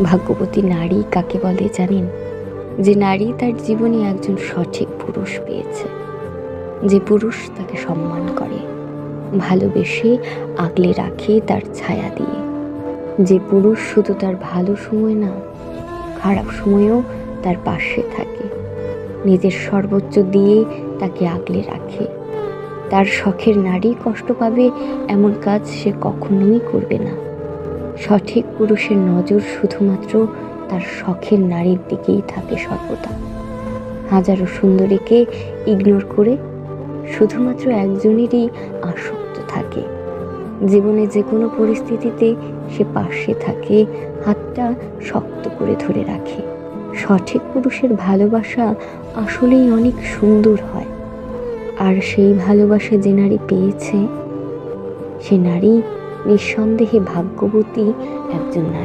ভাগ্যবতী নারী কাকে বলে জানেন? যে নারী তার জীবনে একজন সঠিক পুরুষ পেয়েছে, যে পুরুষ তাকে সম্মান করে, ভালোবেসে আগলে রাখে তার ছায়া দিয়ে, যে পুরুষ শুধু তার ভালো সময় না, খারাপ সময়েও তার পাশে থাকে, নিজের সর্বোচ্চ দিয়ে তাকে আগলে রাখে। তার শখের নারী কষ্ট পাবে এমন কাজ সে কখনোই করবে না। সঠিক পুরুষের নজর শুধুমাত্র তার শখের নারীর দিকেই থাকে সর্বদা। হাজারো সুন্দরীকে ইগনোর করে শুধুমাত্র একজনেরই আসক্ত থাকে। জীবনে যে কোনো পরিস্থিতিতে সে পাশে থাকে, হাতটা শক্ত করে ধরে রাখে। সঠিক পুরুষের ভালোবাসা আসলেই অনেক সুন্দর হয়। আর সেই ভালোবাসা যে নারী পেয়েছে, সে নারী নিঃসন্দেহে ভাগ্যবতী একজন নারী।